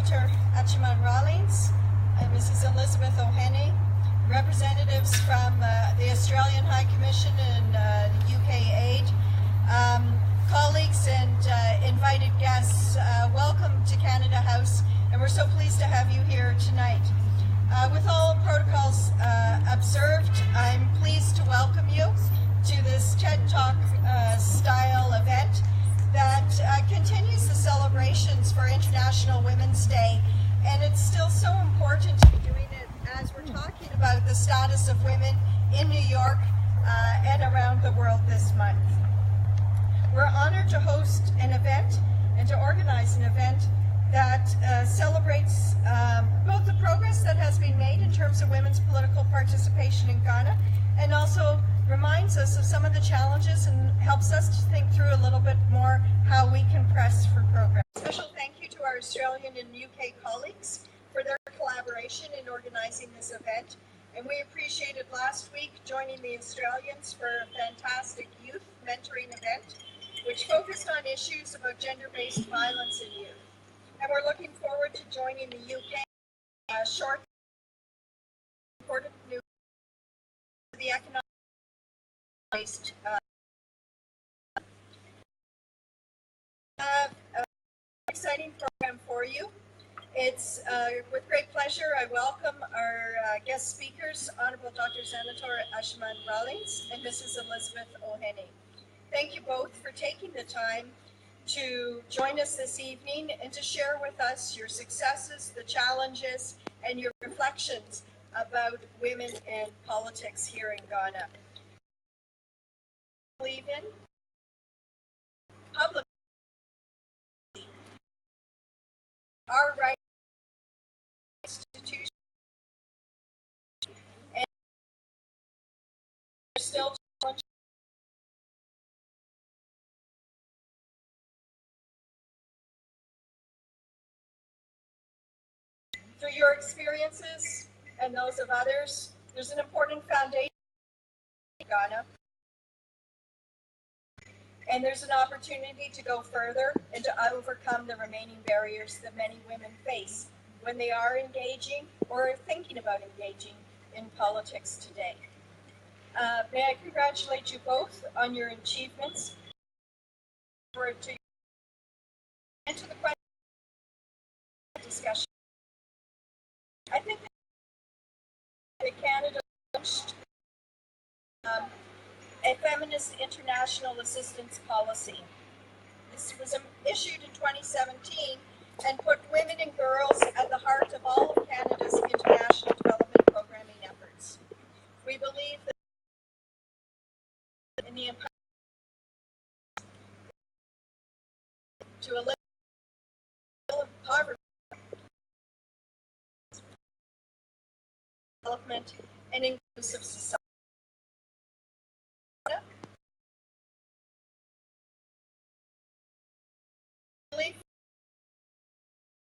Senator Achiman Rawlings and Mrs. Elizabeth O'Henny, representatives from the Australian High Commission and the UK Aid, colleagues and invited guests, welcome to Canada House, and we're so pleased to have you here tonight. With all protocols observed, I'm pleased to welcome you to this TED Talk style event that continues the celebrations for International Women's Day, and it's still so important to be doing it as we're talking about the status of women in New York and around the world this month. We're honored to host an event and to organize an event that celebrates both the progress that has been made in terms of women's political participation in Ghana, and also reminds us of some of the challenges and helps us to think through a little bit more how we can press for progress. Special thank you to our Australian and UK colleagues for their collaboration in organizing this event, and we appreciated last week joining the Australians for a fantastic youth mentoring event which focused on issues about gender-based violence in youth. And we're looking forward to joining the UK short important new the economic based exciting program for you. It's with great pleasure I welcome our guest speakers, Honorable Dr. Senator Achiman Rawlings and Mrs. Elizabeth O'Henny. Thank you both for taking the time to join us this evening and to share with us your successes, the challenges, and your reflections about women and politics here in Ghana. Believe in public our right institutions and still challenging through your experiences and those of others. There's an important foundation in Ghana, and there's an opportunity to go further and to overcome the remaining barriers that many women face when they are engaging or thinking about engaging in politics today. May I congratulate you both on your achievements. And to the question discussion. I think that Canada launched a feminist international assistance policy. This was issued in 2017 and put women and girls at the heart of all of Canada's international development programming efforts. We believe that in the empowerment to eliminate poverty, development, and inclusive society.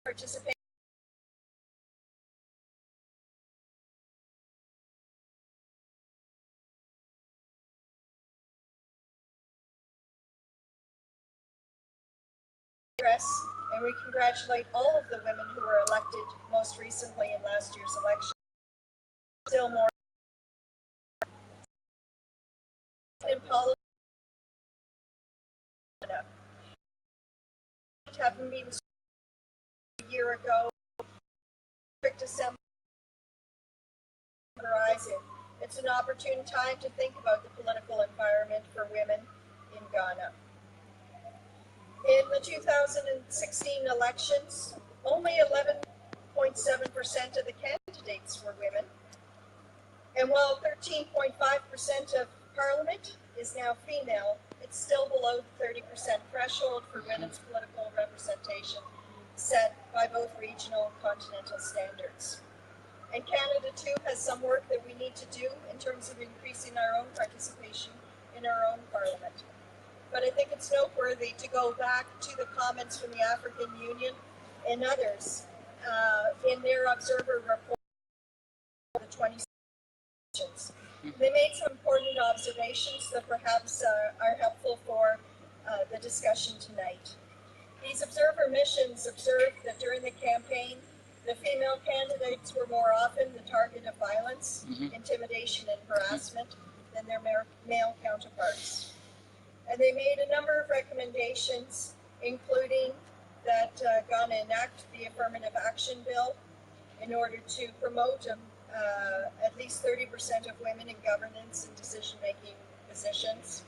Participate and we congratulate all of the women who were elected most recently in last year's election. Still more in politics having been a year ago, district assembly horizon. It's an opportune time to think about the political environment for women in Ghana. In the 2016 elections, only 11.7% of the candidates were women. And while 13.5% of Parliament is now female, it's still below the 30% threshold for women's political representation set by both regional and continental standards. And Canada, too, has some work that we need to do in terms of increasing our own participation in our own Parliament. But I think it's noteworthy to go back to the comments from the African Union and others in their observer report for the 20 nations. They made some important observations that perhaps are helpful for the discussion tonight. These observer missions observed that during the campaign, the female candidates were more often the target of violence, intimidation, and harassment than their male counterparts. And they made a number of recommendations, including that Ghana enact the Affirmative Action Bill in order to promote at least 30% of women in governance and decision-making positions.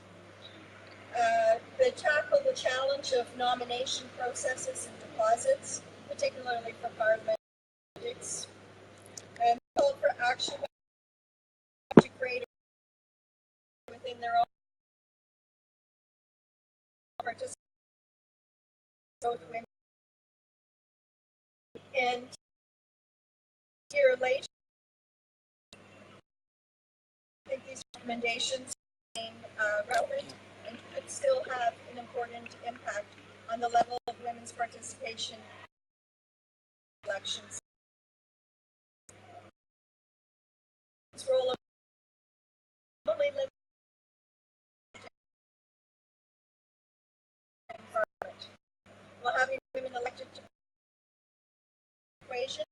They tackle the challenge of nomination processes and deposits, particularly for parliament candidates, and called for action to create within their own participation, both women and here later. I think these recommendations remain relevant and could still have an important impact on the level of women's participation in elections. Its role of only limited environment, while having women elected to equation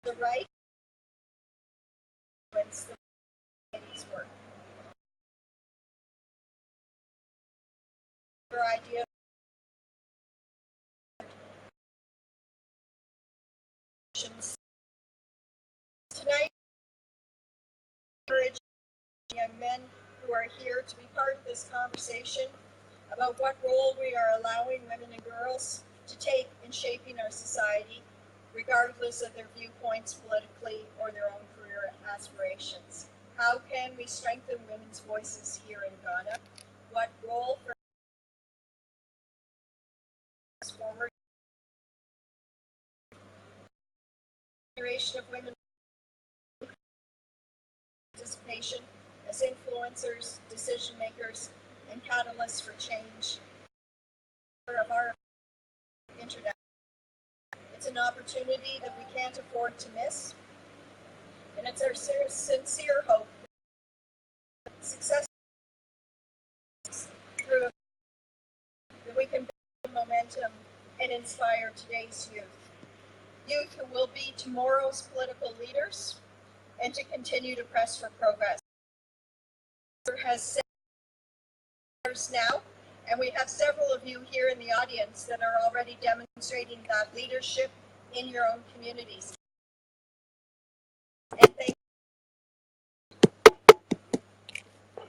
the right influence the ladies' work. Her idea tonight, encourage young men who are here to be part of this conversation about what role we are allowing women and girls to take in shaping our society, regardless of their viewpoints politically or their own career aspirations. How can we strengthen women's voices here in Ghana? What role for us forward? Generation of women participation as influencers, decision makers, and catalysts for change of our internet. It's an opportunity that we can't afford to miss, and it's our sincere hope that success through that we can build momentum and inspire today's youth who will be tomorrow's political leaders, and to continue to press for progress. Has said now, and we have several of you here in the audience that are already demonstrating that leadership in your own communities. And thank you.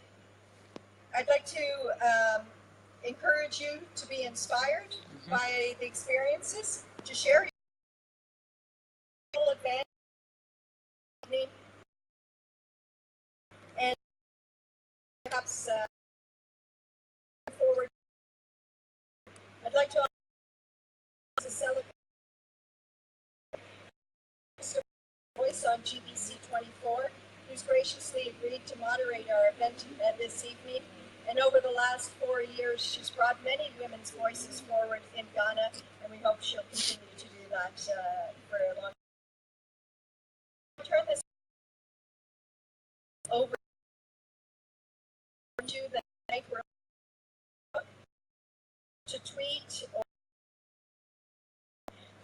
I'd like to encourage you to be inspired by the experiences, to share your advantage and perhaps forward. I'd like to celebrate Mr. Voice on GBC 24, who's graciously agreed to moderate our event this evening. And over the last 4 years, she's brought many women's voices forward in Ghana, and we hope she'll continue to do that for a long time. I'll turn this over to you that to tweet or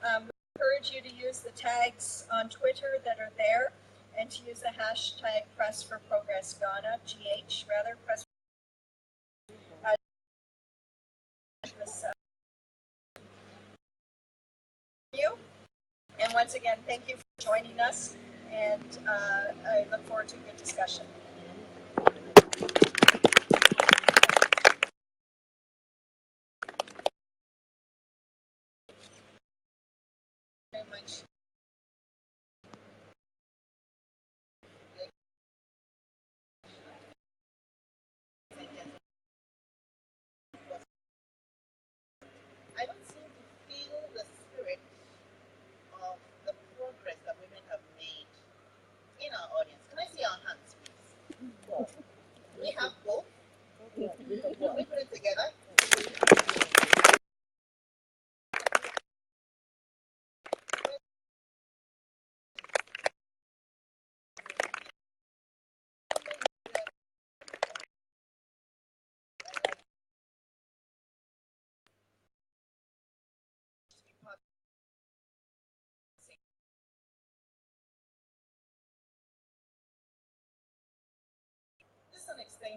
we encourage you to use the tags on Twitter that are there and to use the hashtag Press for Progress Ghana, GH rather, Press you. And once again, thank you for joining us, and I look forward to a good discussion. Very much. I don't seem to feel the spirit of the progress that women have made in our audience. Can I see our hands, please? We have both. We put it together.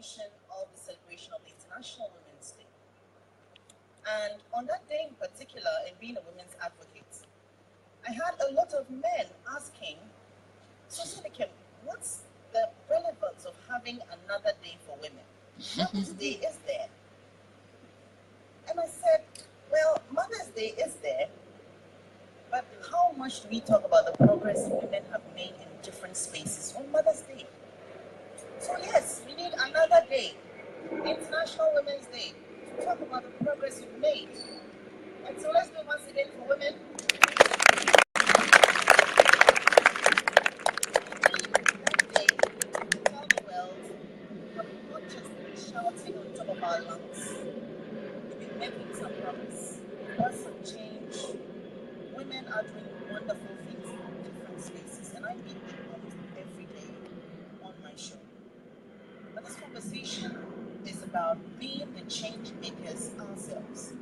continuation of the celebration of the International Women's Day. And on that day in particular, and being a women's advocate, I had a lot of men asking, so Seneca, what's the relevance of having another day for women? Mother's Day is there. And I said, well, Mother's Day is there, but how much do we talk about the progress women have made in different spaces on Mother's Day? So yes, we need another day, International Women's Day, to talk about the progress we've made. And so let's do it once again for women. That day, to tell the world, but not just been shouting on top of our lungs. We've been making some progress. We've got some change. Women are doing wonderful things in different spaces, and I meet them almost every day on my show. But this conversation is about being the change makers ourselves.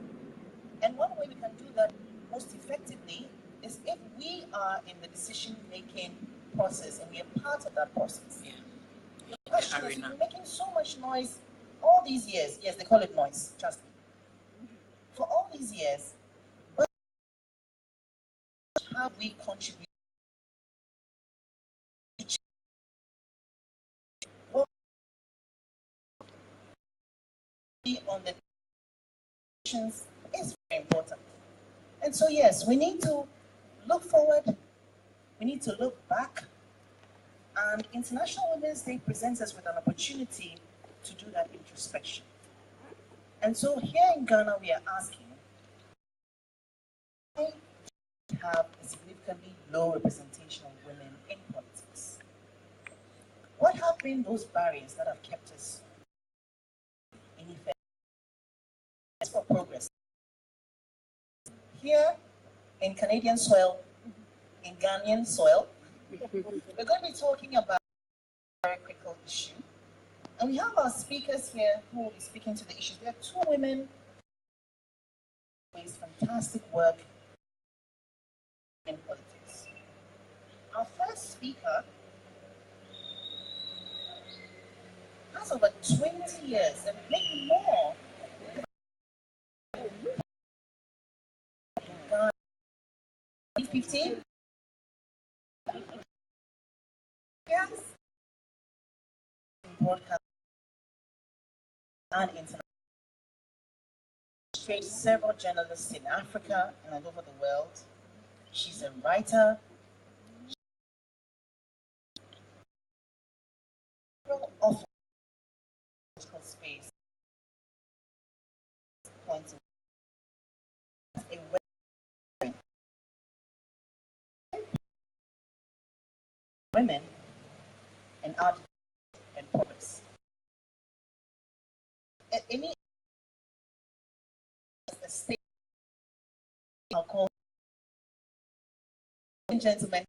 And one way we can do that most effectively is if we are in the decision-making process and we are part of that process. Yeah. The question is, we're making so much noise all these years. Yes, they call it noise, trust me. For all these years, what have we contributed to change? What on the decisions is very important. And so, yes, we need to look forward, we need to look back, and International Women's Day presents us with an opportunity to do that introspection. And so here in Ghana, we are asking, why do we have a significantly low representation of women in politics? What have been those barriers that have kept us ineffective for progress? Here in Canadian soil, in Ghanaian soil, we're going to be talking about a very critical issue. And we have our speakers here who will be speaking to the issues. There are two women who do fantastic work in politics. Our first speaker has over 20 years and maybe more. 15? Yes. Broadcast and international. She's several journalists in Africa and all over the world. She's a writer. Of political space. Points a women and art and progress. Any state, I'll call gentlemen.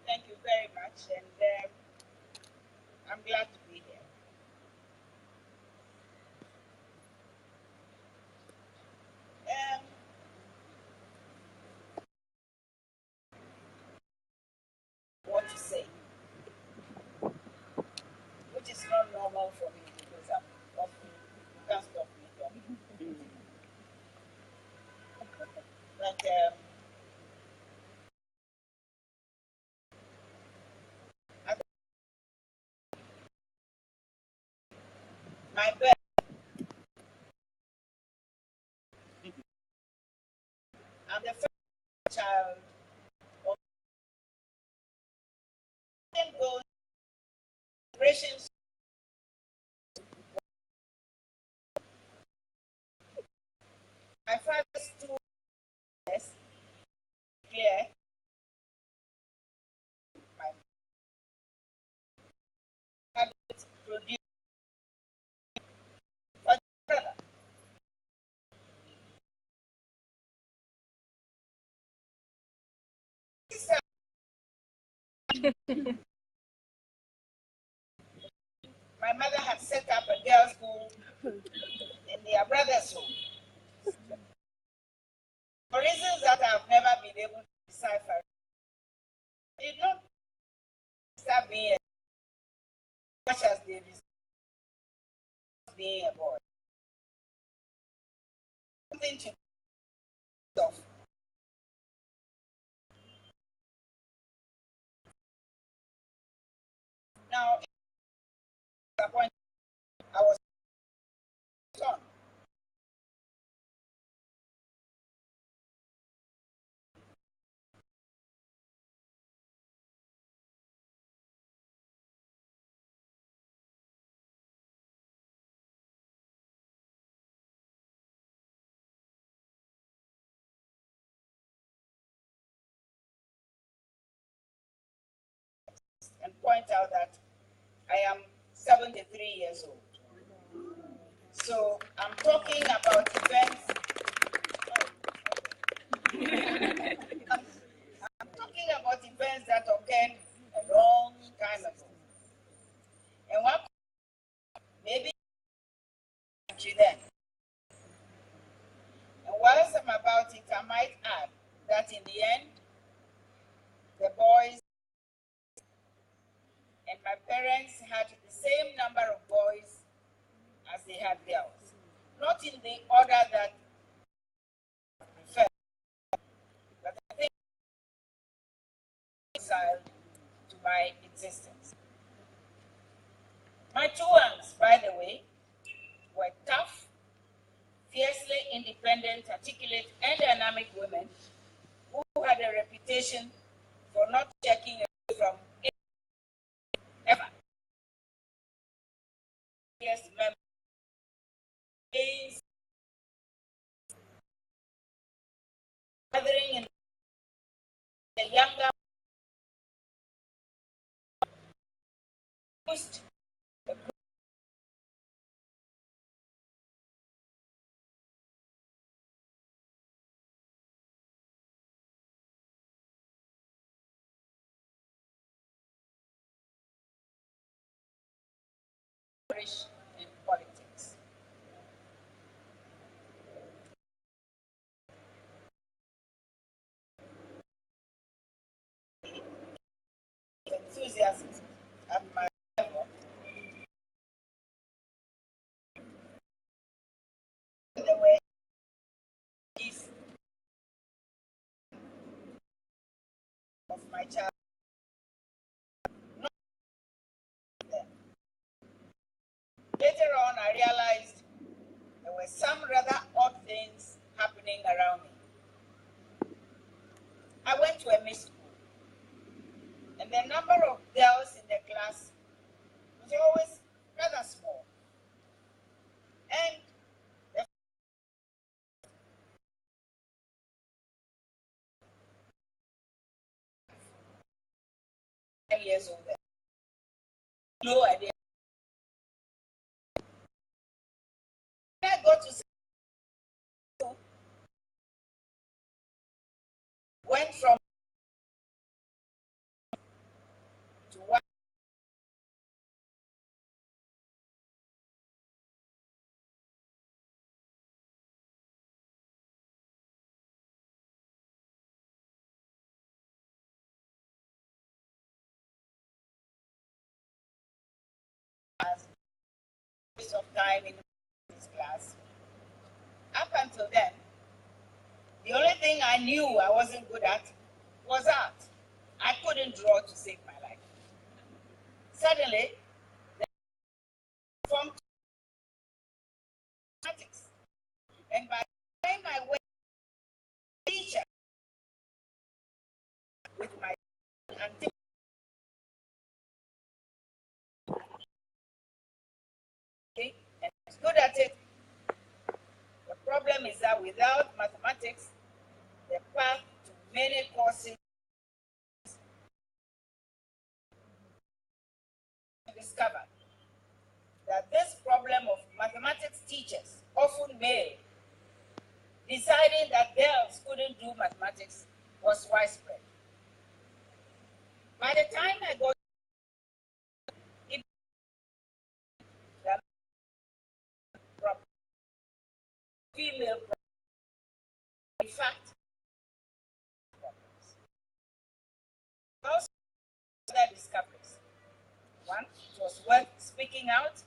Thank you very much, and I'm glad to be here. What to say, which is not normal for me because I'm often, you can't stop me from. But my birth, I'm the first child of goals, celebrations. My father's two years here. My father produced my brother. My mother had set up a girls' school in their brother's home. For reasons that I've never been able to decipher, I did not start being as much as they deserve being a boy. Something to do. Now, at the point I was son. And point out that I am 73 years old. So I'm talking about events. I'm talking about events that occurred a long time ago. And what maybe then. And whilst I'm about it, I might add that in the end, the boys and my parents had the same number of boys as they had girls. Not in the order that I prefer, but I think reconciled to my existence. My two aunts, by the way, were tough, fiercely independent, articulate, and dynamic women who had a reputation for not checking away from it ever. Yes, memories gathering in the younger pushed the flourish in politics. Enthusiasm at my level, the way is of my child. Later on, I realized there were some rather odd things happening around me. I went to a mixed school, and the number of girls in the class was always rather small. And the 10 years old, no idea. When I got to school, went from to one as of time in this class. Up until then, the only thing I knew I wasn't good at was art. I couldn't draw to save my life. Suddenly, the formed mathematics. And by the time I went to teacher with my and was good at it, the problem is that without mathematics, the path to many courses discovered that this problem of mathematics teachers, often male, deciding that girls couldn't do mathematics was widespread. By the time female problems. In fact, also other discoveries. One, it was worth speaking out.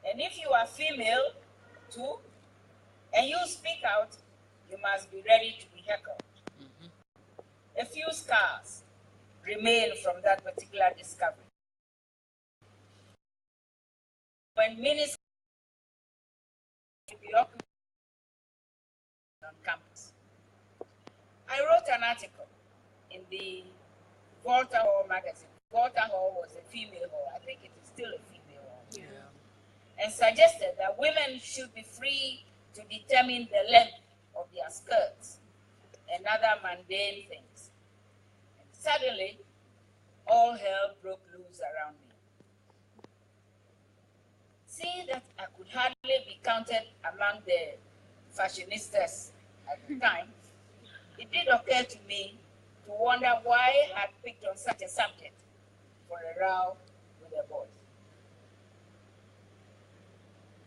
And if you are female too, and you speak out, you must be ready to be heckled. A few scars remain from that particular discovery. When ministers be occupied on campus, I wrote an article in the Volta Hall magazine. Volta Hall was a female hall. I think it is still a female hall. Yeah. And suggested that women should be free to determine the length of their skirts and other mundane things. And suddenly, all hell broke loose around me. Seeing that I could hardly be counted among the fashionistas at the time, it did occur to me to wonder why I had picked on such a subject for a row with the boys.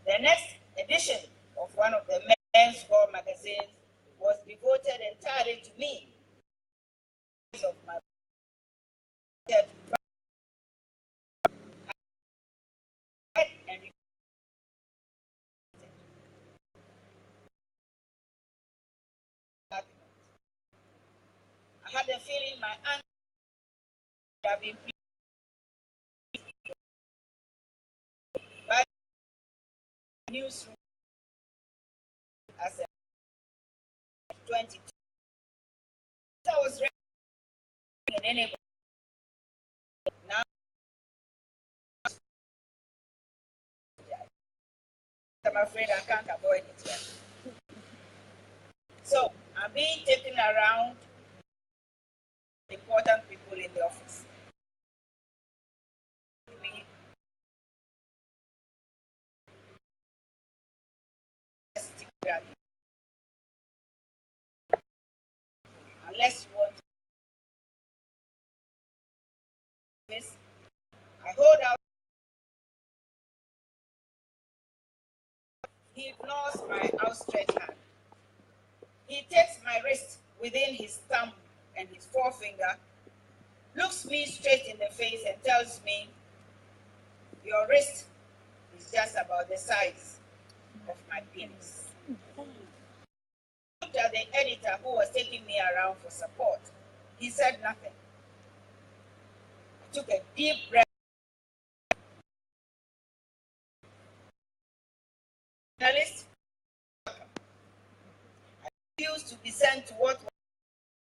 The next edition of one of the men's hall magazines was devoted entirely to me. Of my I had a feeling my aunt would have been by the newsroom as a 22. I was ready in anybody. Now I'm afraid I can't avoid it yet. So I'm being taken around important people in the office. Unless you want this, I hold out. He ignores my outstretched hand. He takes my wrist within his thumb and his forefinger, looks me straight in the face and tells me, your wrist is just about the size of my penis. I looked at the editor who was taking me around for support. He said nothing. I took a deep breath. Journalist, I refused to be sent to what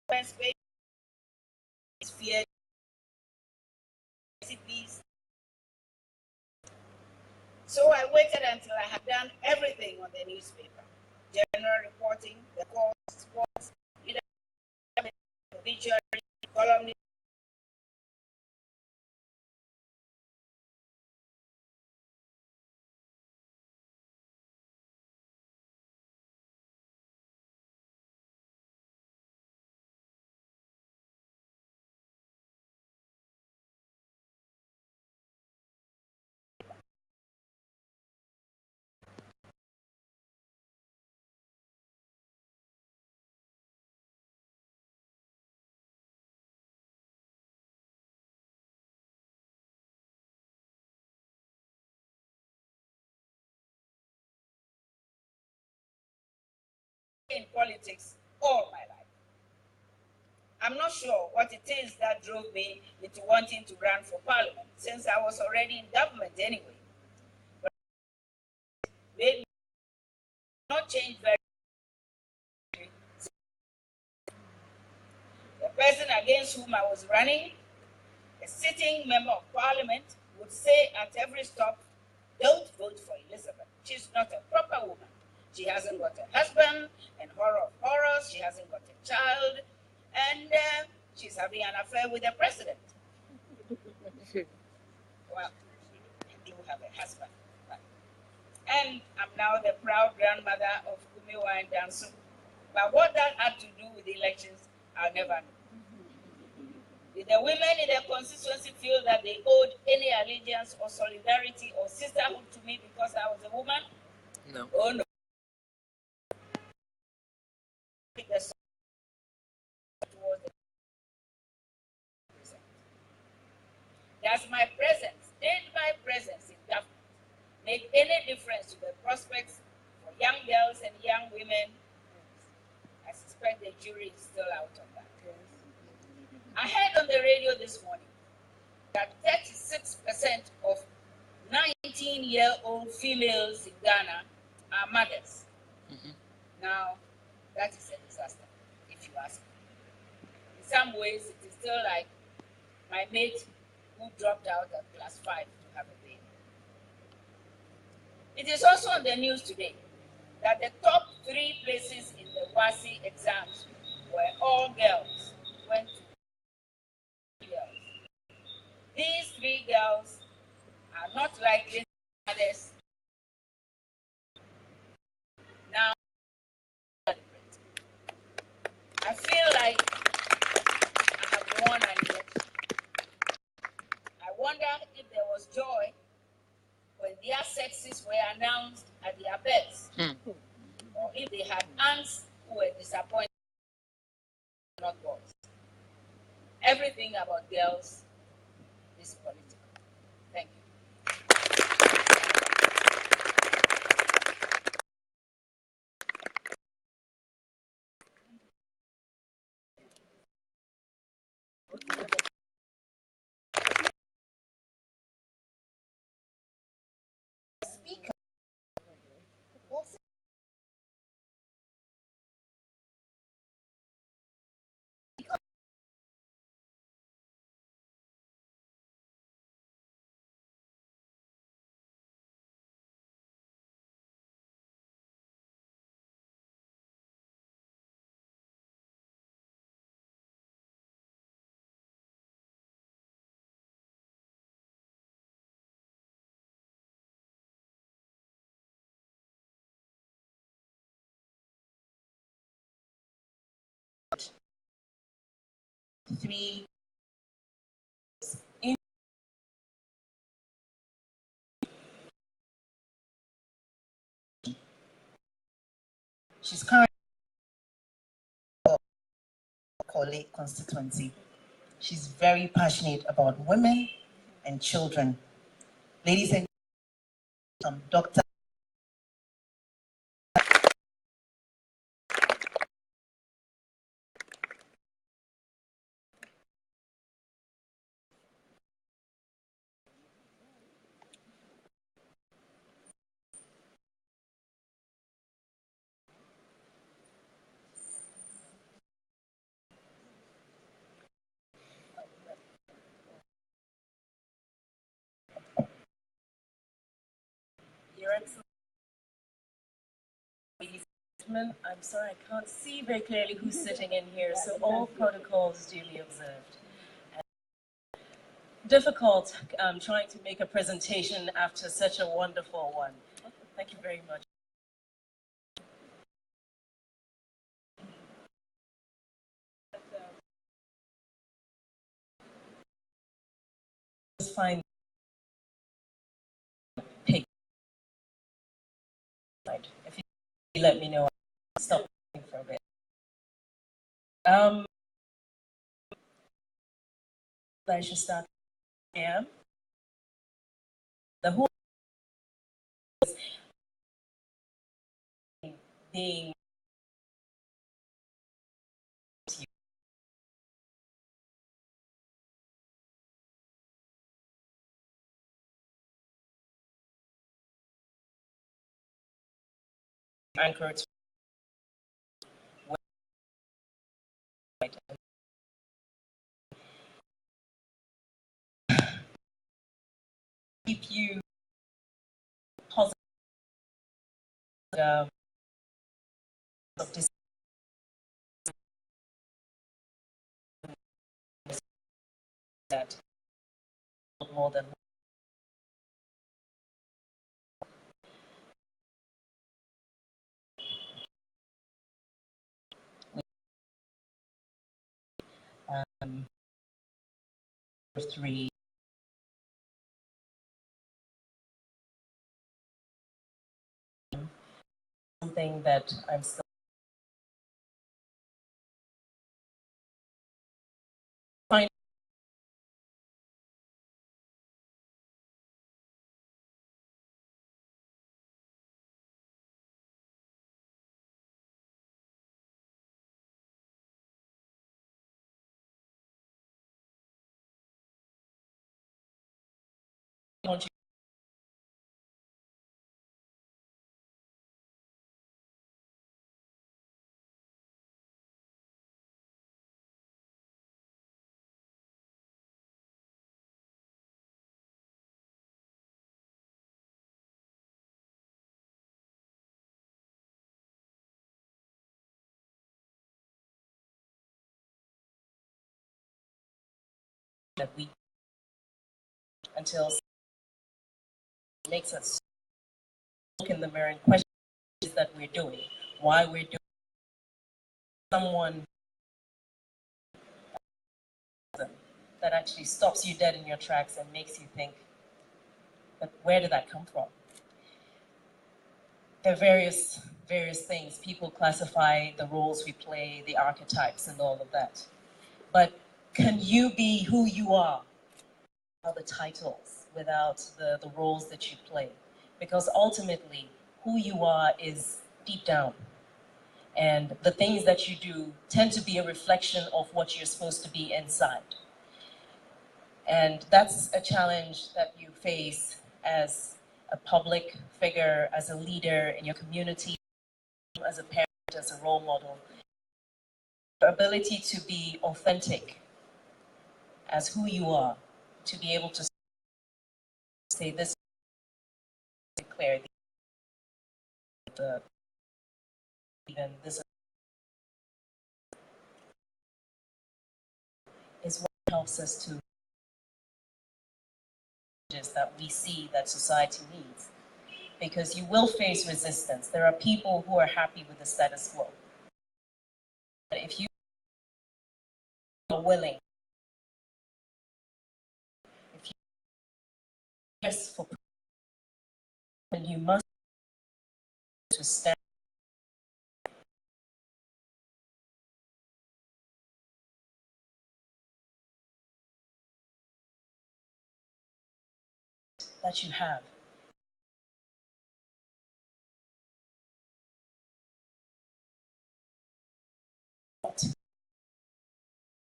was feared recipes. So I waited until I had done everything on the newspaper. General reporting, the calls, sports, leadership, obituary, column. In politics all my life. I'm not sure what it is that drove me into wanting to run for parliament, since I was already in government anyway. But it made me not change very. The person against whom I was running, a sitting member of parliament, would say at every stop, don't vote for Elizabeth. She's not a proper woman. She hasn't got a husband, and horror of horrors, she hasn't got a child, and she's having an affair with the president. Well, I do have a husband. Right? And I'm now the proud grandmother of Kumiwa and Dansu. But what that had to do with elections, I'll never know. Did the women in the constituency feel that they owed any allegiance or solidarity or sisterhood to me because I was a woman? No. Oh no. any difference to the prospects for young girls and young women, I suspect the jury is still out on that. I heard on the radio this morning that 36% of 19-year-old females in Ghana are mothers. Now, that is a disaster, if you ask me. In some ways, it is still like my mate who dropped out at class 5 to have a baby. It is also on the news today that the top 3 places in the WASSCE exams were all girls, went to girls. These 3 girls are not likely mothers. Now, I feel like I have won and yet. I wonder if there was joy when their sexes were announced at their births, or if they had aunts who were disappointed, not boys. Everything about girls is political. Thank you. Speaker also three in she's currently Korle constituency. She's very passionate about women and children. Ladies and gentlemen, Dr. Your Excellency, I'm sorry, I can't see very clearly who's sitting in here, so all protocols duly observed. Difficult trying to make a presentation after such a wonderful one. Thank you very much. Just find pick. If you let me know, I'll stop for a bit. I should start. Yeah. The whole being anchored keep you positive of this that more than three something that I'm still finding want you that we until it makes us look in the mirror and question that we're doing, why we're doing someone that actually stops you dead in your tracks and makes you think, but where did that come from? There are various things. People classify the roles we play, the archetypes and all of that. But can you be who you are without the titles, without the roles that you play? Because ultimately, who you are is deep down. And the things that you do tend to be a reflection of what you're supposed to be inside. And that's a challenge that you face as a public figure, as a leader in your community, as a parent, as a role model. Your ability to be authentic as who you are, to be able to say this, declare even this is what helps us to that we see that society needs. Because you will face resistance. There are people who are happy with the status quo. But if you are willing, if you yes for, then you must to stand. That you have.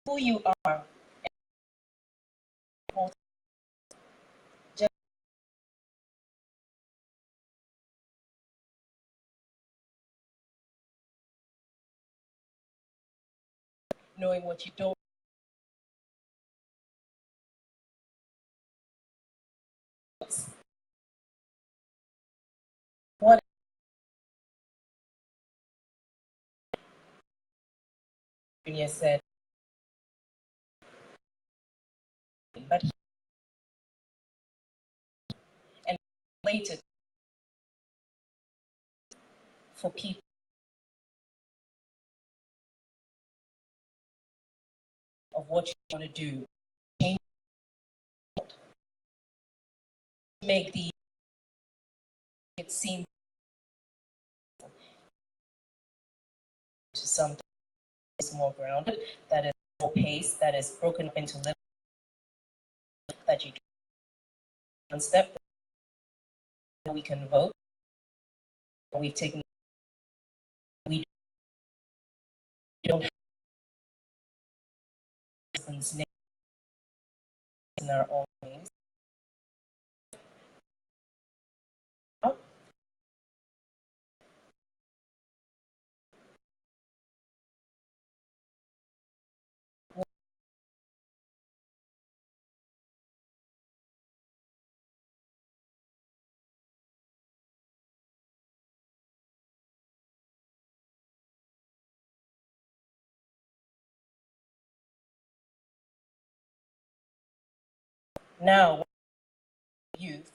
Who you are, just knowing what you don't. What Junior said, but and related for people of what you want to do, change, make the it seem to something that is more grounded, that is more paced, that is broken up into little that you do one step. We can vote. We've taken. We don't have names in our own names. Now, youth,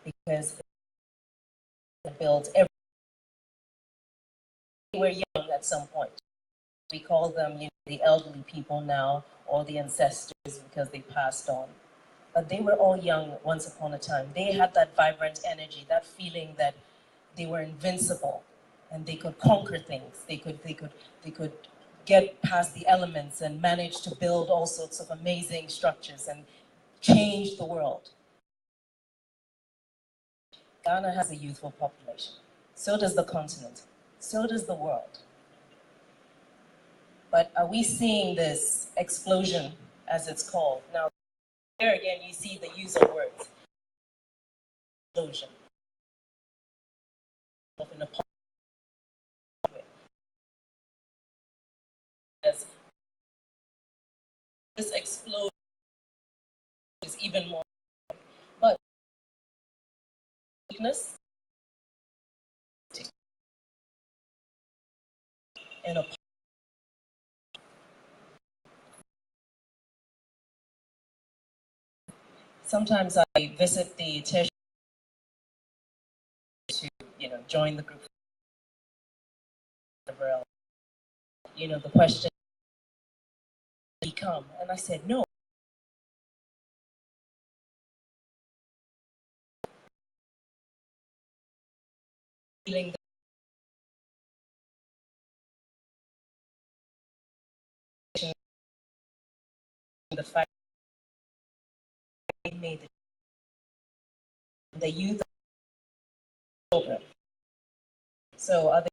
because it builds every. We were young at some point. We call them, the elderly people now, or the ancestors because they passed on. But they were all young once upon a time. They had that vibrant energy, that feeling that they were invincible and they could conquer things. They could get past the elements and manage to build all sorts of amazing structures and change the world. Ghana has a youthful population. So does the continent. So does the world. But are we seeing this explosion, as it's called? Now, there again, you see the use of words. Explosion. In a Yes. This explosion is even more, but weakness in a sometimes I visit the tertiary to join the group. The question become, and I said no. Feeling the fact they made the youth children. So are they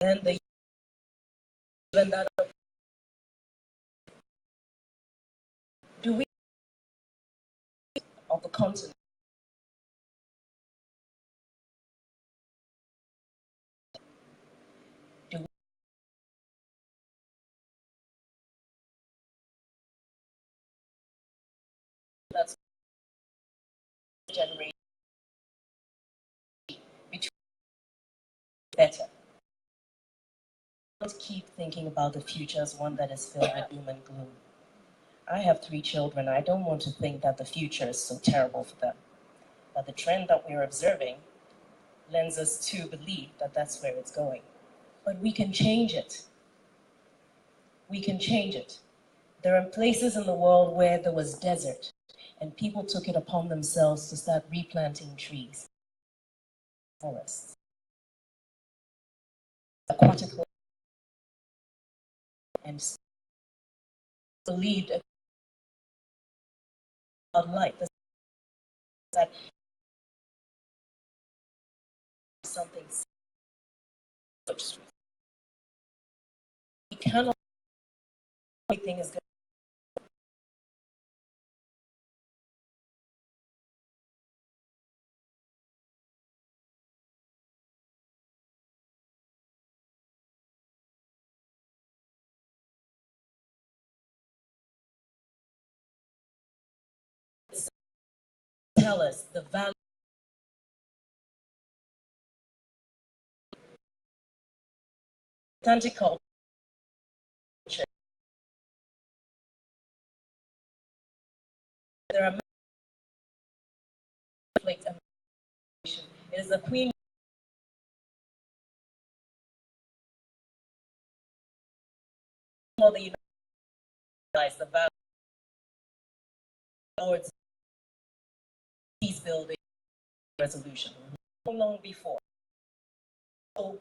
then the even that do we of the continent do we, that's generation between better. Let's keep thinking about the future as one that is filled with doom and gloom. I have 3 children. I don't want to think that the future is so terrible for them. But the trend that we're observing lends us to believe that that's where it's going. But we can change it. We can change it. There are places in the world where there was desert, and people took it upon themselves to start replanting trees, forests, aquatic life, and believed about life that something. We cannot. Everything is good. Tell us the value. Authentic culture. There are conflict and it is the queen of the United States, the value towards peace building resolution long before. So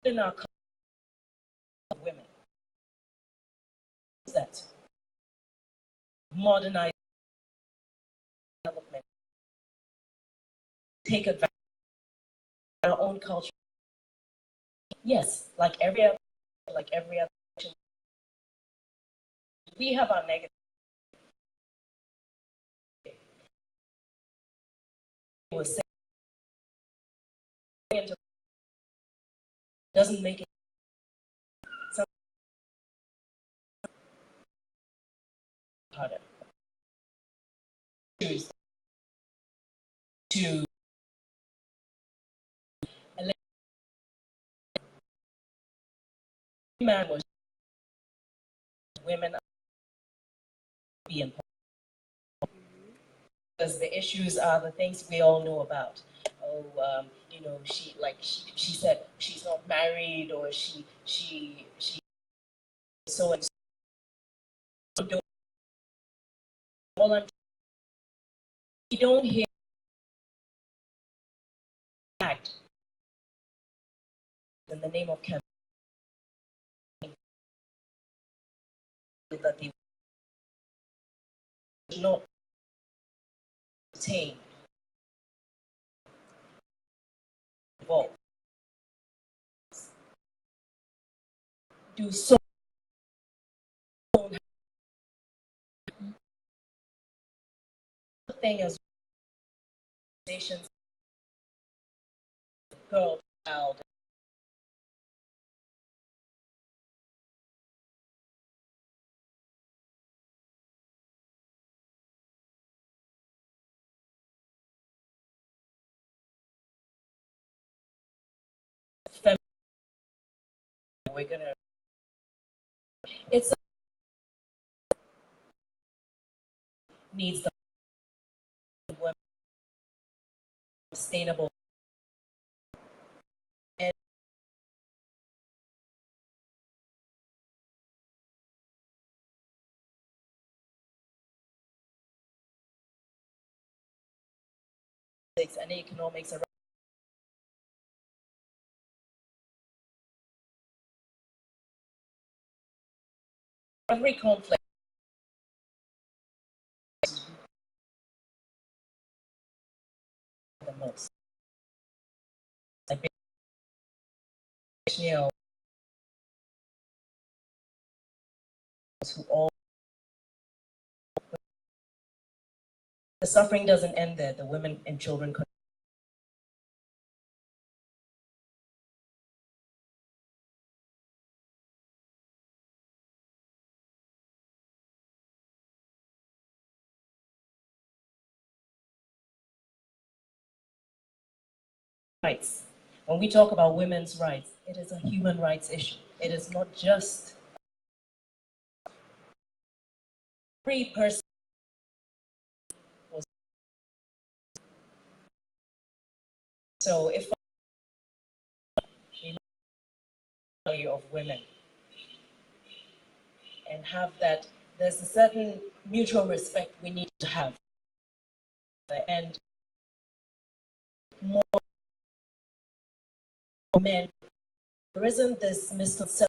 in our culture of women, that modernize development, take advantage of our own culture. Yes, like every other, we have our negative. Doesn't make it harder to man was women be important because the issues are the things we all know about. Oh, she said she's not married, or she so and so. All you don't hear act in the name of campaign that they not obtain. involved. Do so thing as organizations, girl, child. We're gonna. It's needs the sustainable and economics around every conflict. The most. You know, who all the suffering doesn't end there. The women and children rights. When we talk about women's rights, it is a human rights issue. It is not just every person. So if we value of women and have that, there's a certain mutual respect we need to have. And more men, there isn't this misconception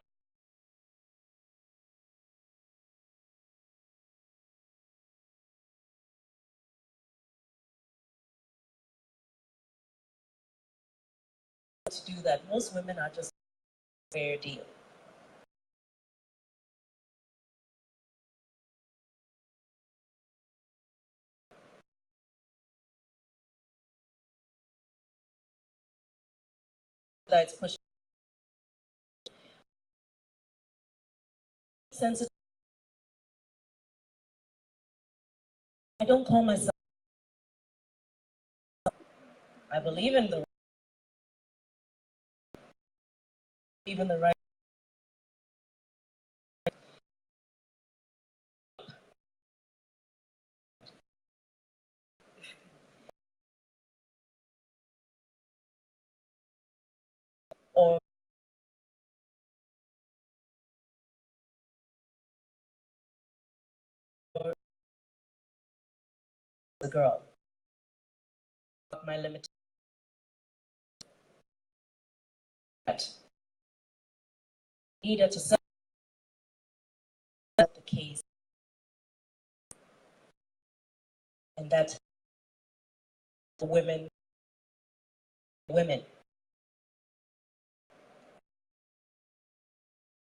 to do that. Most women are just a fair deal. That's pushing sensitive. I don't call myself. I believe in the right. Or the girl. My limit. Either to set the case, and that the women.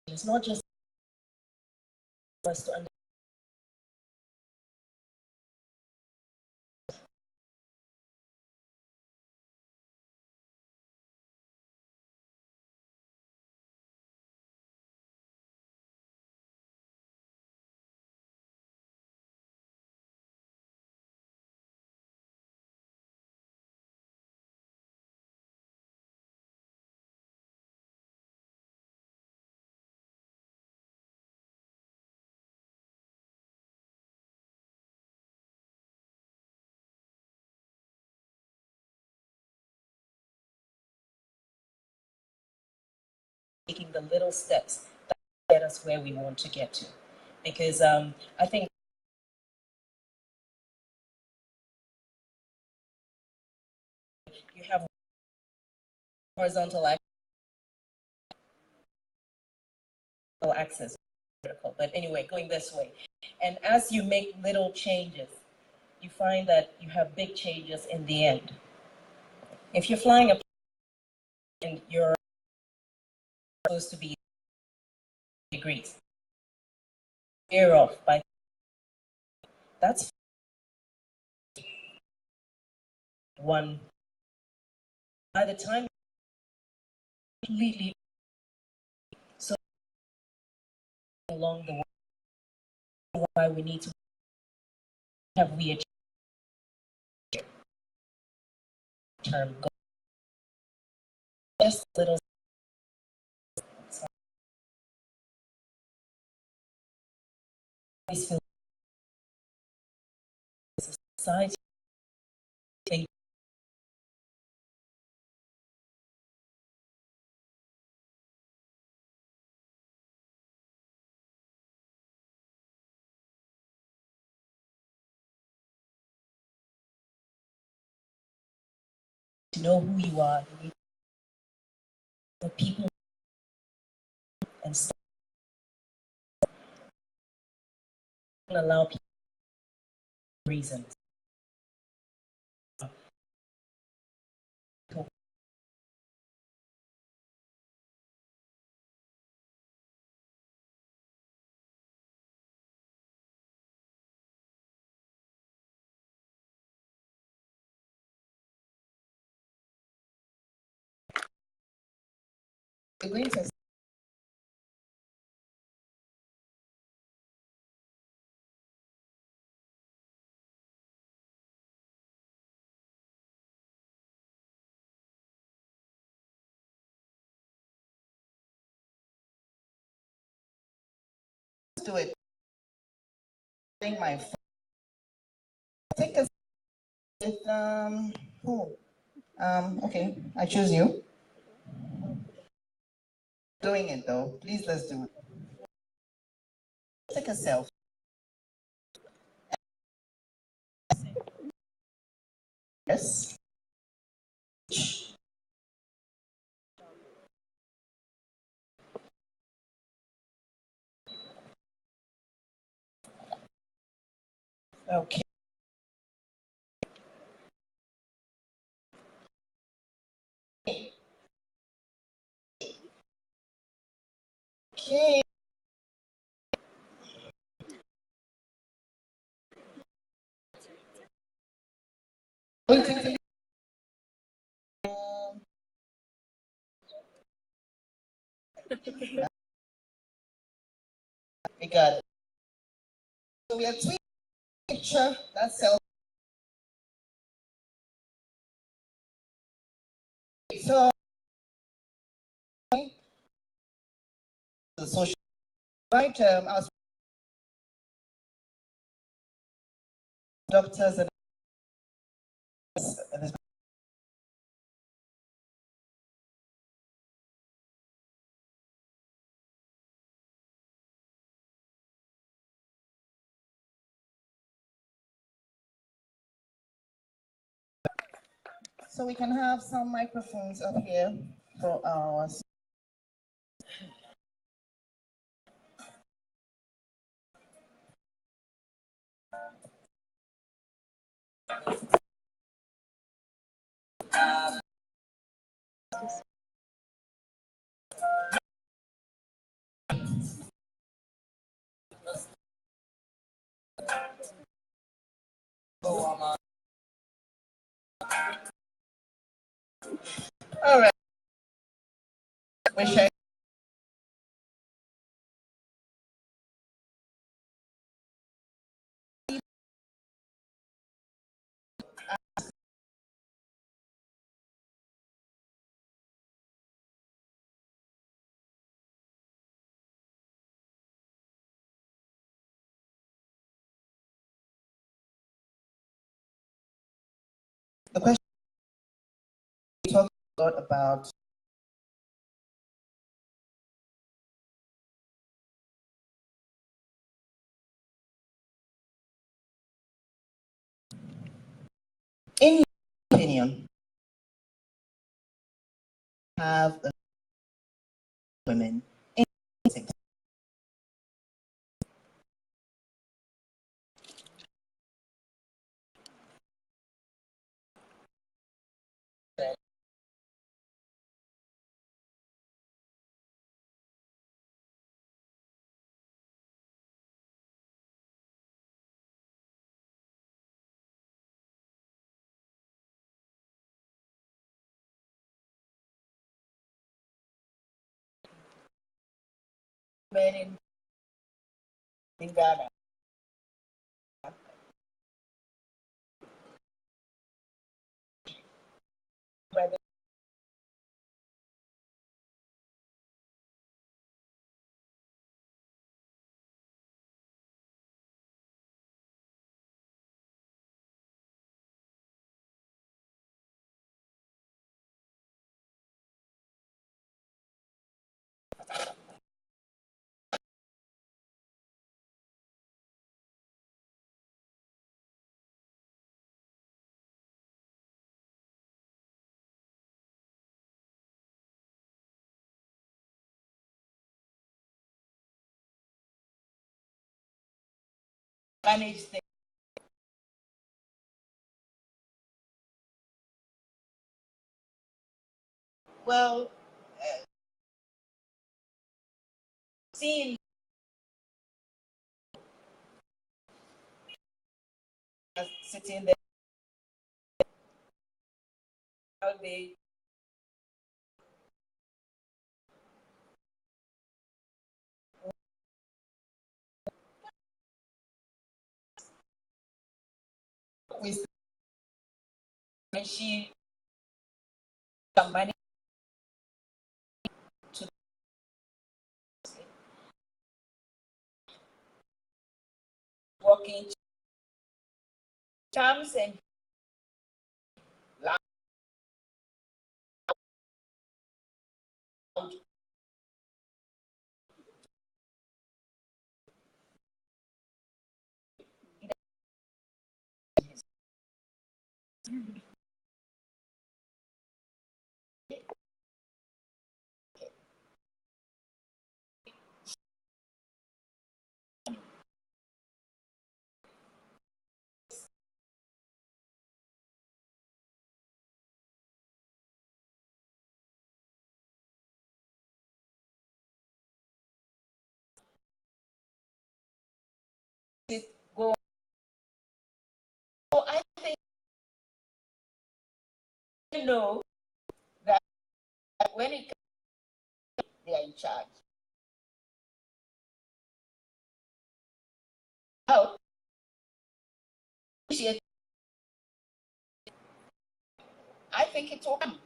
It's not just for us to understand. Taking the little steps that get us where we want to get to. Because I think you have horizontal access, but anyway, going this way. And as you make little changes, you find that you have big changes in the end. If you're flying a and you're supposed to be degrees. Year off by that's one. By the time completely so along the way, why we need to have we achieved term goal. Just little feel society think to know who you are, you need the people and stuff and allow people reasons. We're going to do it. I think my take us with who? Okay, I choose you. Doing it though. Please let's do it. Take a selfie. Yes. Okay. Okay. We got it. So we are tweeting picture. That's selfie. So the social right. Our doctors and so we can have some microphones up here for our. All right. Wish I. The question we talked a lot about in your opinion, have women in politics? men in Ghana. By the manage things. Well, seeing sitting there, how they with when she some money to working terms and loud it go. So I think you know that when it comes, they are in charge. How I think it will come.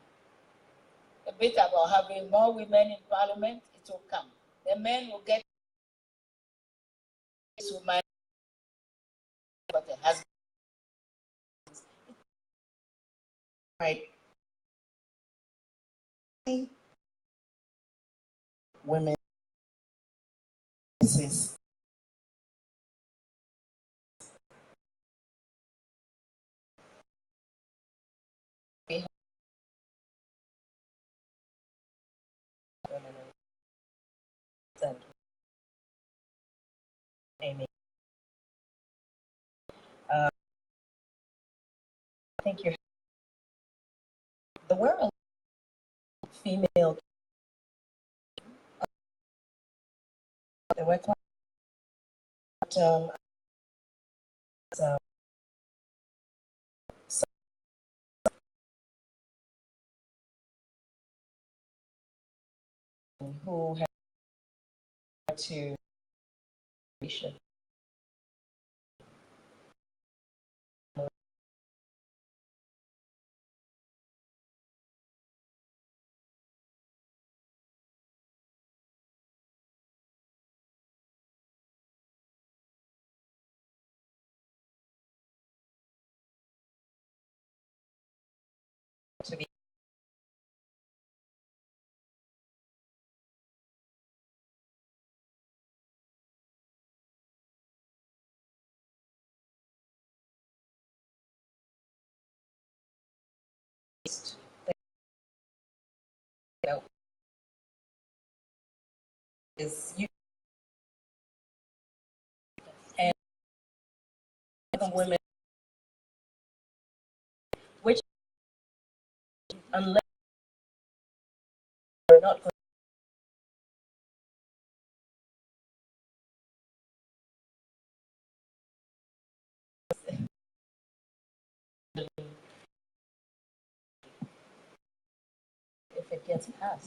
A bit about having more women in parliament, it will come. The men will get this woman, but the husband. Right. Women is Amy. I think you're the world female. They were talking about uh, who had to to be is you and the women, which unless we're not going if it gets passed.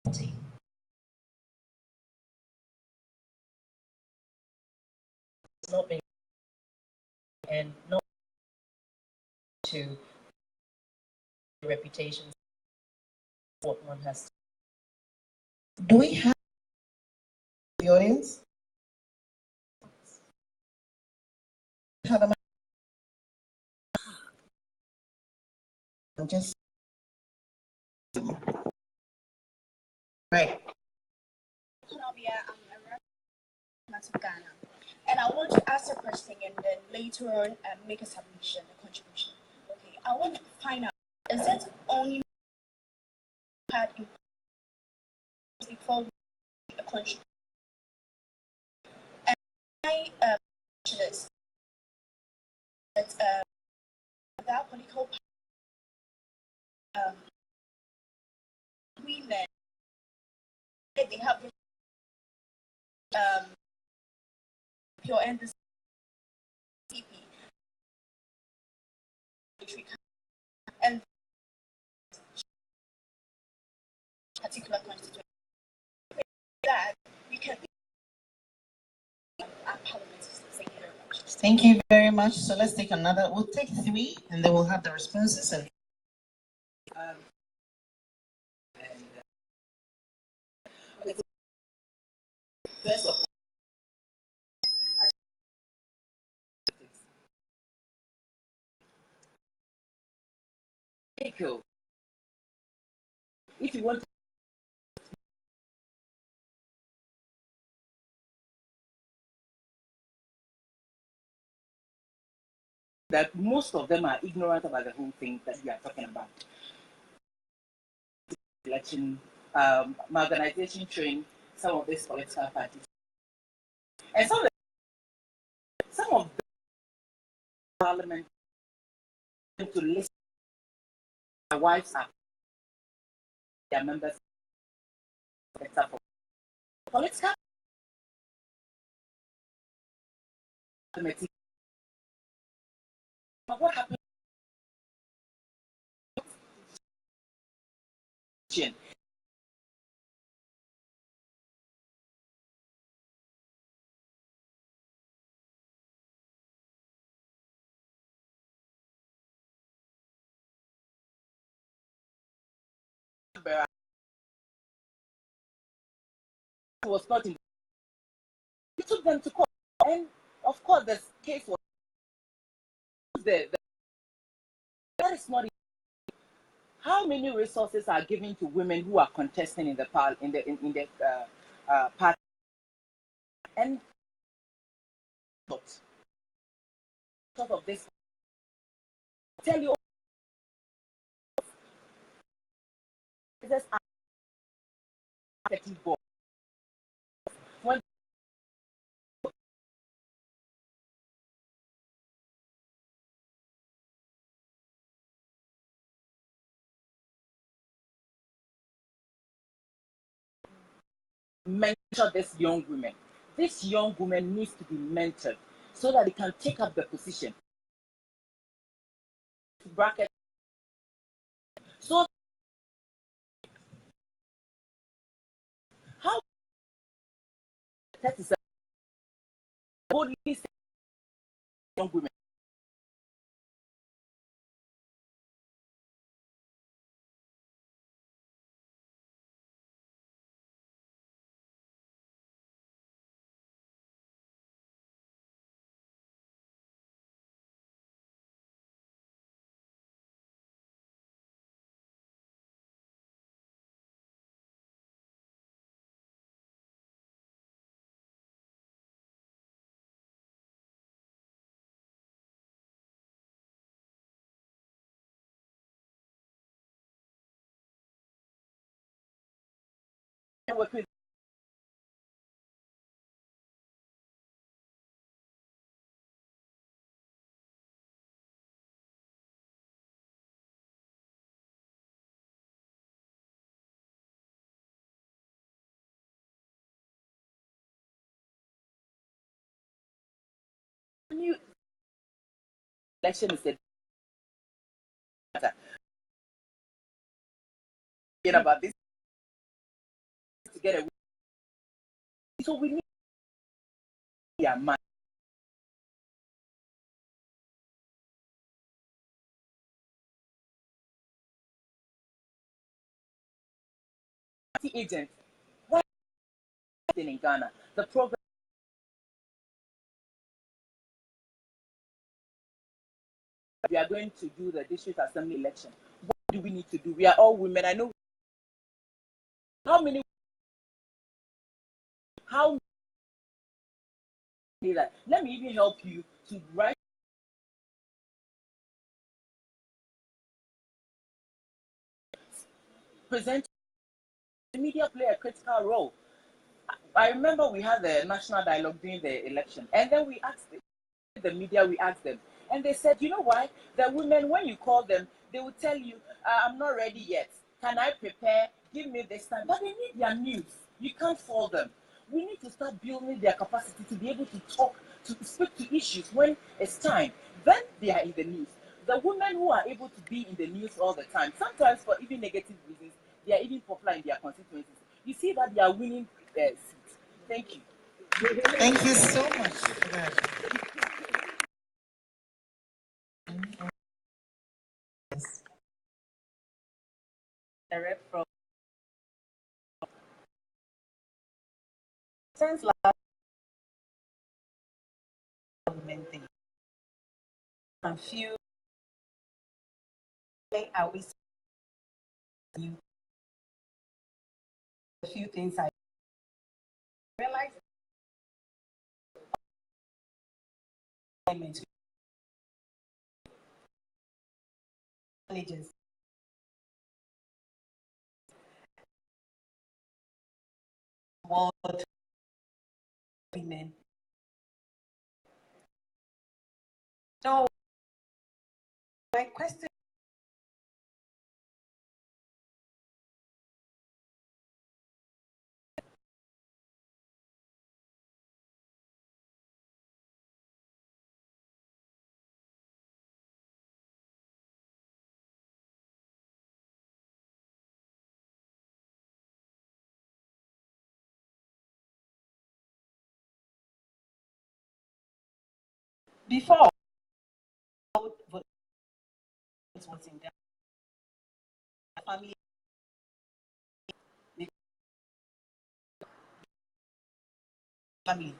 Not been and not to reputations what one has to. Do we have the audience? I'm just right. I'm of Ghana. And I want to ask a question and then later on make a submission, a contribution. Okay, I want to find out, is it only part in before a contribution? And my question is that that political women, they have pure and the CP and particular constituency that we can our parliament. Thank you very much. Thank you very much. So let's take another. We'll take 3, and then we'll have the responses. And first of all, if you want that, most of them are ignorant about the whole thing that we are talking about. Election, my organization trained some of these political parties, and some of the parliament to listen. Their wives are their members. Political committee. But what happened? Was not in. We took them to court, and of course, the case was there. That is not. How many resources are given to women who are contesting in the party? And sort of this, tell you, this when mentor this young woman. This young woman needs to be mentored so that they can take up the position. Bracket. So how 37 boldly young women work with new election is about this. to get away. So we need their mind. Agent, why in Ghana? The program we are going to do the district assembly election. What do we need to do? We are all women. I know how many how that. Let me even help you to write present the media play a critical role. I remember we had the national dialogue during the election, and then we asked the media, we asked them, and they said, you know why? The women, when you call them, they will tell you, I'm not ready yet. Can I prepare? Give me this time. But they need their news. You can't fool them. We need to start building their capacity to be able to talk, to speak to issues when it's time. Then they are in the news. The women who are able to be in the news all the time, sometimes for even negative reasons, they are even popular in their constituencies. You see that they are winning seats. Thank you. Thank you so much for that. Direct from since last government thing, a few are we you a few things I realized managers world women. So my question before was in their family, the family.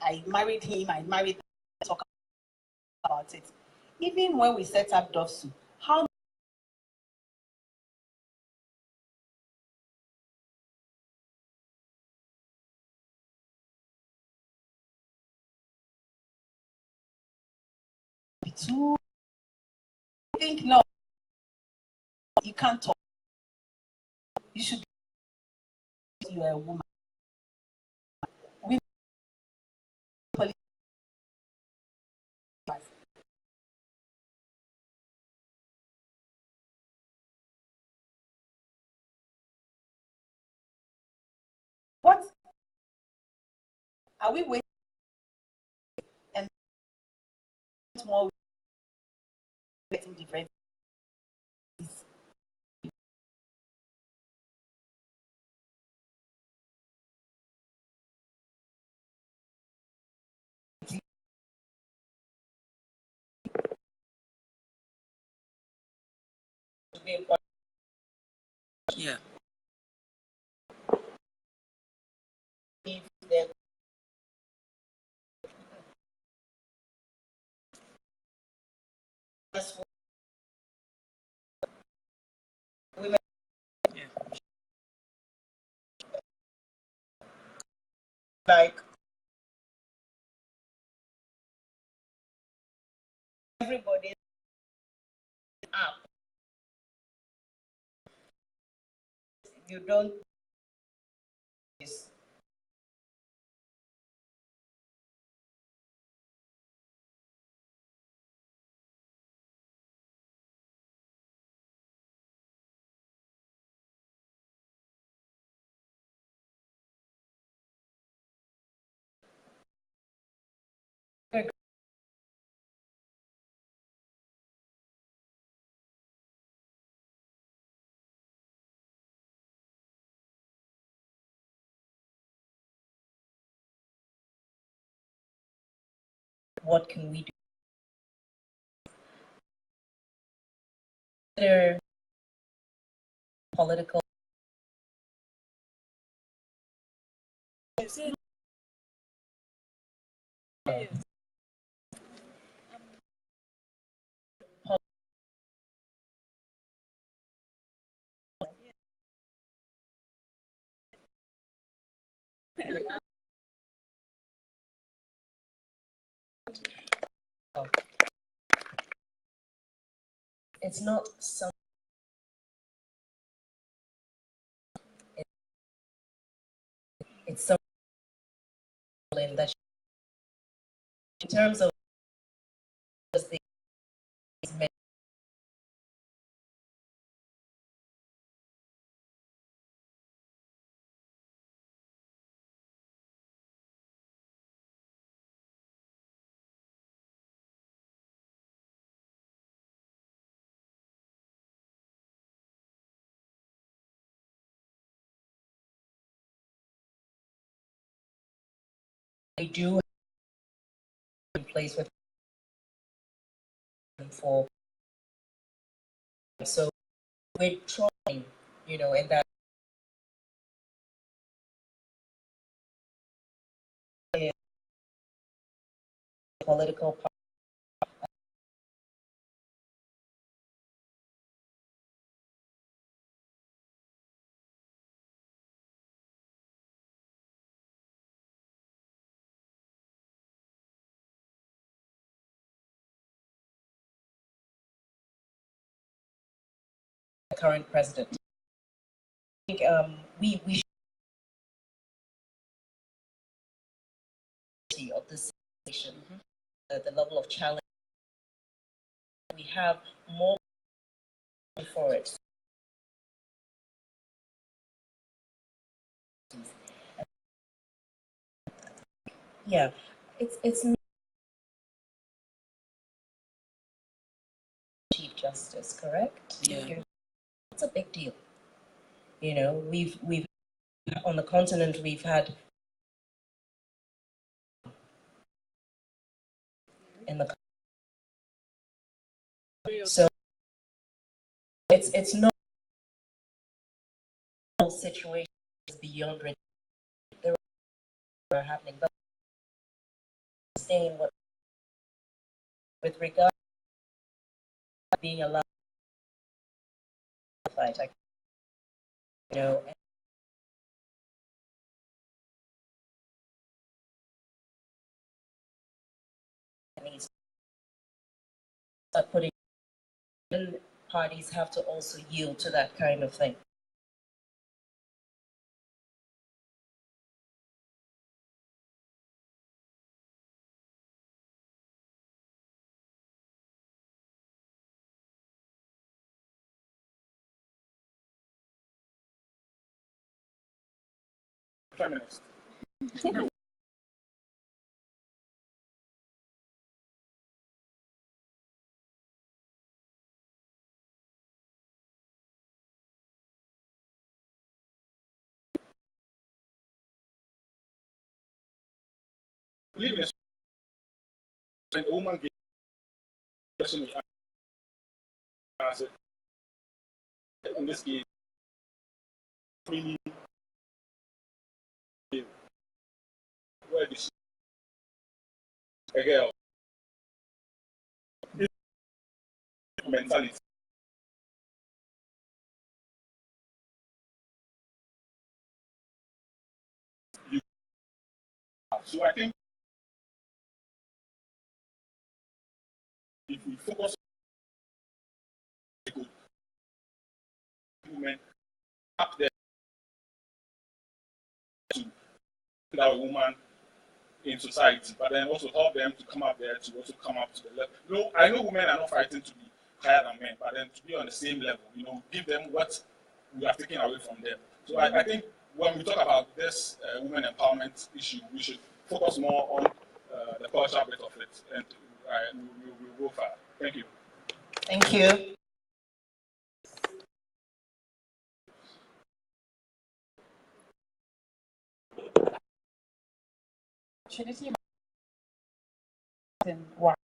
I married him, I married talk about it. Even when we set up DOFSU, how to think no, you can't talk. You should be you are a woman. Women police what are we waiting and more getting different? Yeah. Women, like everybody up. You don't what can we do? Consider political. It's not some. It's something that, in terms of the they do in place with for. So we're trying, in that political current president. I think we should see of this situation, the level of challenge we have more for it. Yeah, it's not Chief Justice, correct? Yeah. It's a big deal. We've on the continent we've had in the so it's not all situations beyond there are happening, but saying what with regard to being allowed to fight, and needs to start putting, parties have to also yield to that kind of thing. Feminist. Believe in when a woman gives me answer, in this case, really, where is a girl? This mentality. You have. So I think if we focus on women up there to that woman in society, but then also help them to come up there to also come up to the level. No, I know women are not fighting to be higher than men, but then to be on the same level, give them what we are taking away from them. So I think when we talk about this women empowerment issue, we should focus more on the cultural bit of it, and we'll go far. Thank you. Thank you. Opportunity in one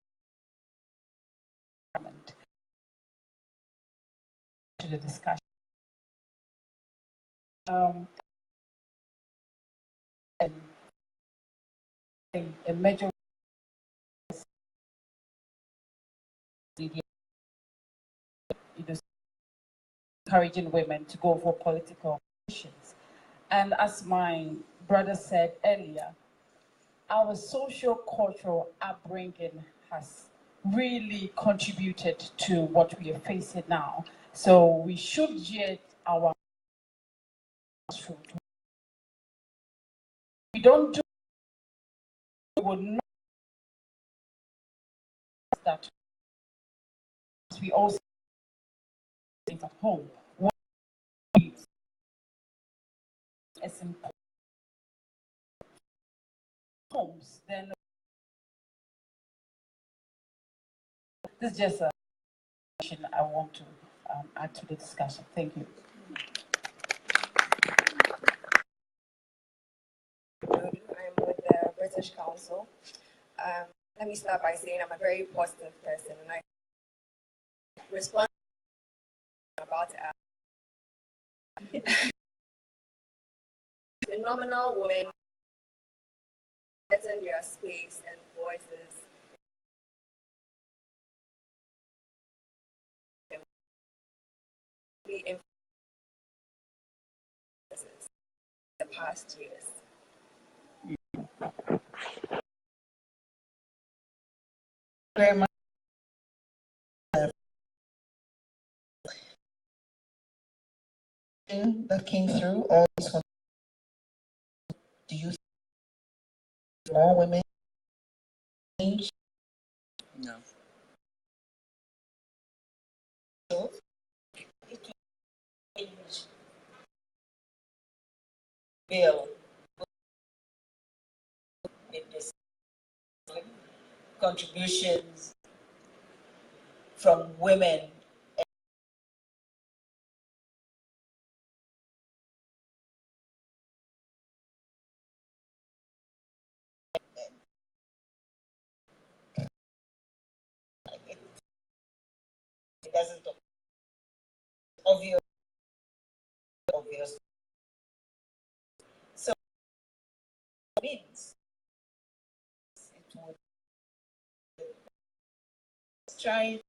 to the discussion. And a major encouraging women to go for political positions. And as my brother said earlier, our social-cultural upbringing has really contributed to what we are facing now. So we should get our we don't do we will not that we also think at home. It's important homes, then this is just a question I want to add to the discussion. Thank you. I'm with the British Council. Let me start by saying I'm a very positive person, and I respond about phenomenal women getting their space and voices. In the past years. Very much. That came through all these. Do you see more women change? No. Bill in this contributions from women it doesn't obvious. So it means it would try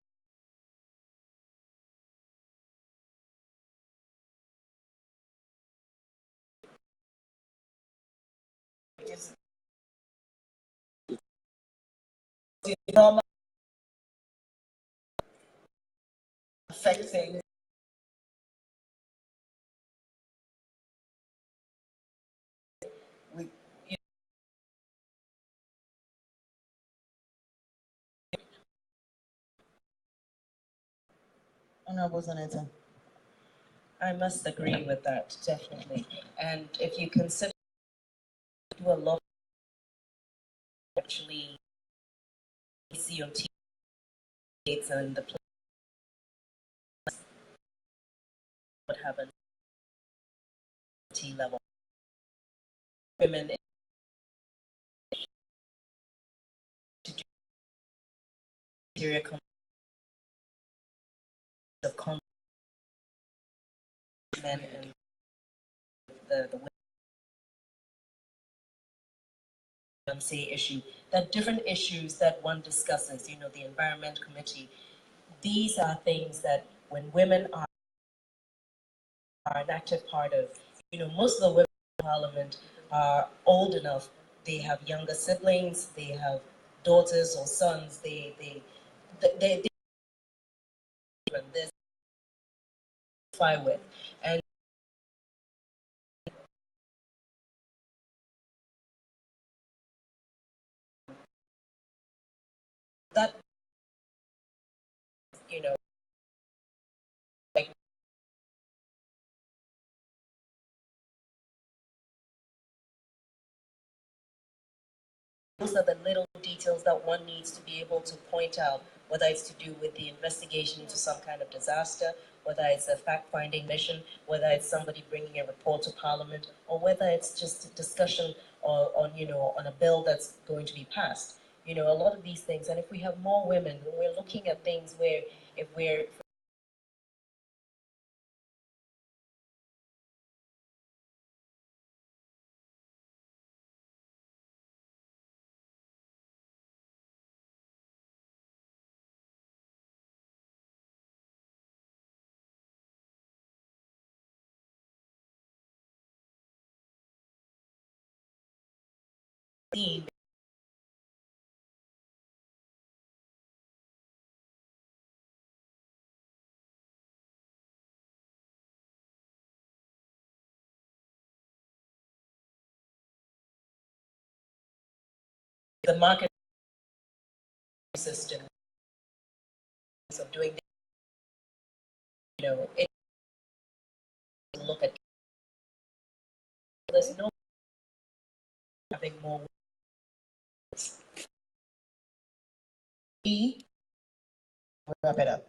is the normal affecting with Honorable Senator. I must agree with that, definitely. And if you consider do a lot actually see on TV and the what happens T level women to do interior of men and the say issue, that different issues that one discusses, you know, the Environment Committee, these are things that when women are an active part of, you know, most of the women in Parliament are old enough, they have younger siblings, they have daughters or sons, they this fine with. And that, you know, like those are the little details that one needs to be able to point out, whether it's to do with the investigation into some kind of disaster, whether it's a fact-finding mission, whether it's somebody bringing a report to Parliament, or whether it's just a discussion on, you know, on a bill that's going to be passed. You know, a lot of these things. And if we have more women, we're looking at things where if we're seeing the market system of doing, you know, it look at there's no having more. Wrap it up.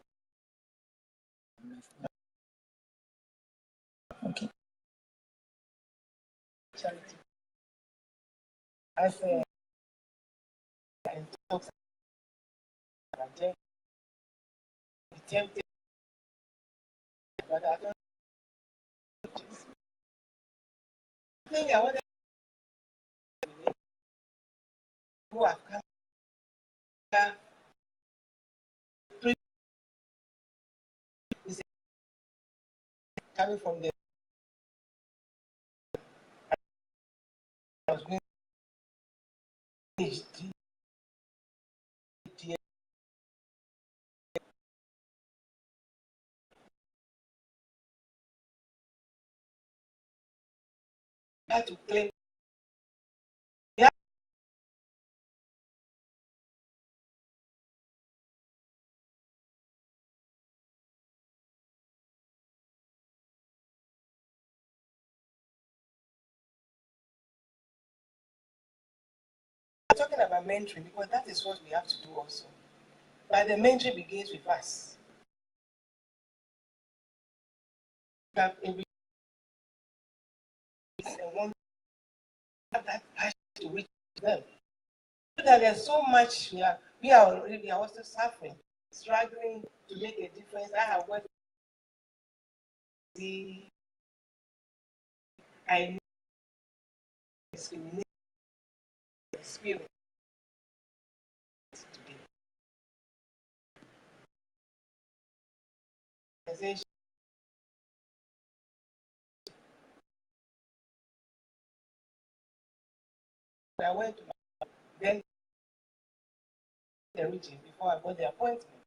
Okay. I say, and talks about tempted, but I don't think I want to who have come coming from the I was going PhD. Had to claim. Yeah. We're talking about mentoring because that is what we have to do also. But the mentoring begins with us. Have every and one have that passion to reach them. That there's so much we are also suffering, struggling to make a difference. I have worked I know discrimination experience today. I went to then the region before I got the appointment.